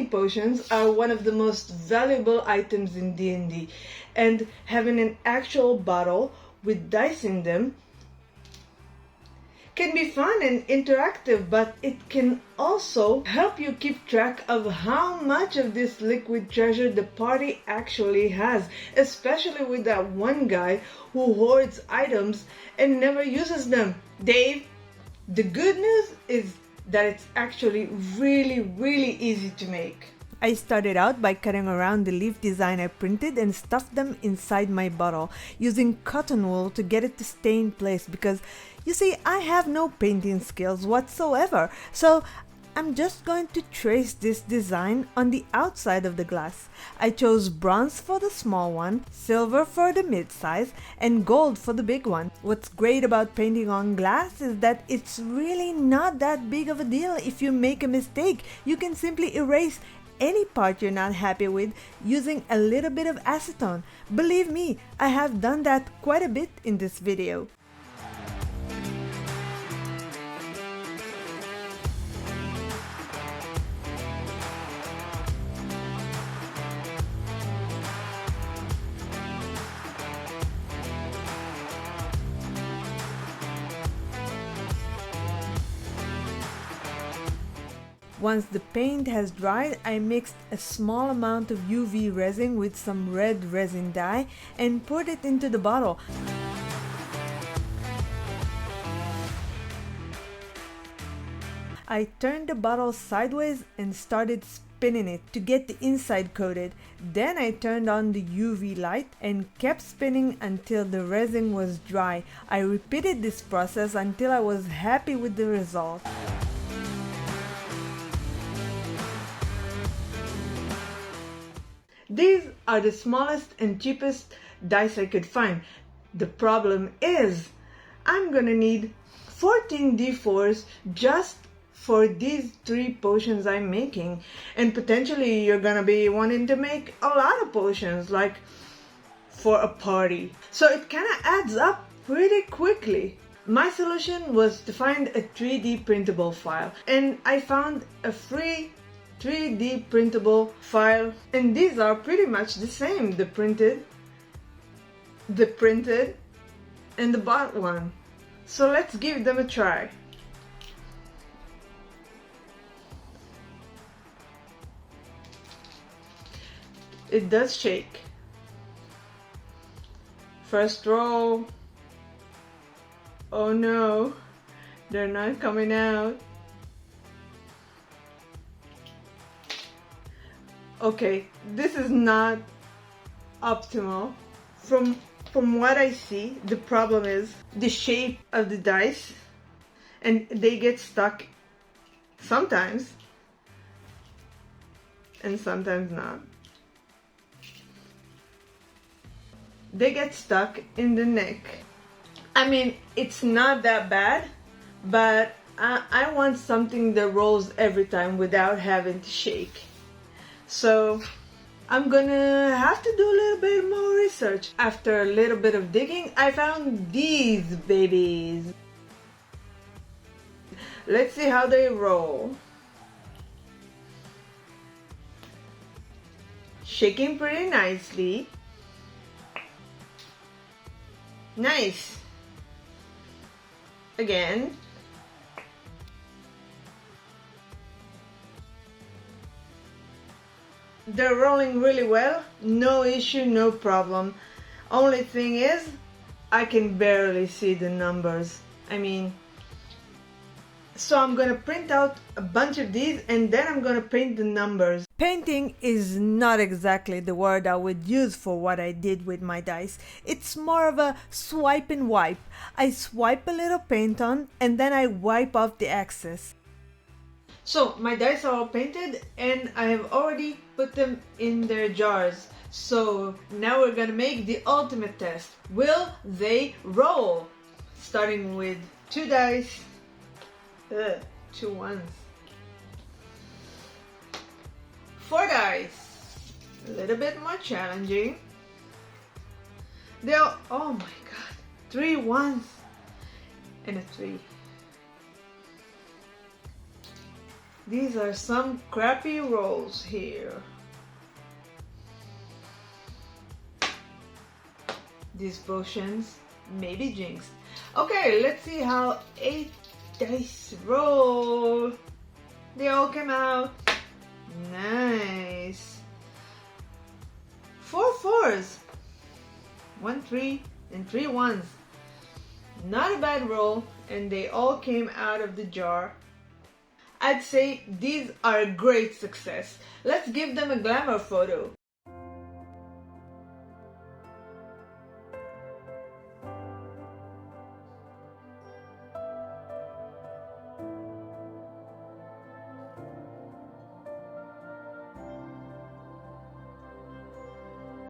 painting potions are one of the most valuable items in D&D, and having an actual bottle with dice in them can be fun and interactive, but it can also help you keep track of how much of this liquid treasure the party actually has, especially with that one guy who hoards items and never uses them. Dave, the good news is that it's actually really easy to make. I started out by cutting around the leaf design I printed and stuffed them inside my bottle, using cotton wool to get it to stay in place because, you see, I have no painting skills whatsoever, so I'm just going to trace this design on the outside of the glass. I chose bronze for the small one, silver for the mid-size, and gold for the big one. What's great about painting on glass is that it's really not that big of a deal if you make a mistake. You can simply erase any part you're not happy with using a little bit of acetone. Believe me, I have done that quite a bit in this video. Once the paint has dried, I mixed a small amount of UV resin with some red resin dye and poured it into the bottle. I turned the bottle sideways and started spinning it to get the inside coated. Then I turned on the UV light and kept spinning until the resin was dry. I repeated this process until I was happy with the result. These are the smallest and cheapest dice I could find. The problem is, I'm gonna need 14 D4s just for these 3 potions I'm making. And potentially you're gonna be wanting to make a lot of potions, like for a party. So it kinda adds up pretty quickly. My solution was to find a 3D printable file, and I found a free 3D printable file, and these are pretty much the same, the printed, and the bought one. So let's give them a try. It does shake. First roll. Oh no, they're not coming out. Okay, this is not optimal. From what I see, the problem is the shape of the dice, and they get stuck sometimes and sometimes not. They get stuck in the neck. I mean, it's not that bad, but I want something that rolls every time without having to shake. So I'm gonna have to do a little bit more research. After a little bit of digging, I found these babies. Let's see how they roll. Shaking pretty nicely. Nice. Again. They're rolling really well, no issue, no problem. Only thing is, I can barely see the numbers. So I'm gonna print out a bunch of these and then I'm gonna paint the numbers. Painting is not exactly the word I would use for what I did with my dice. It's more of a swipe and wipe. I swipe a little paint on and then I wipe off the excess. So my dice are all painted and I have already put them in their jars. So now we're gonna make the ultimate test. Will they roll? Starting with 2 dice, 2 ones, 4 dice, a little bit more challenging. They'll, oh my god, 3 ones and a 3. These are some crappy rolls here. These potions may be jinxed. Okay, let's see how 8 dice roll. They all came out. Nice. 4 4s. 1 3 and 3 1s. Not a bad roll, and they all came out of the jar. I'd say these are a great success. Let's give them a glamour photo.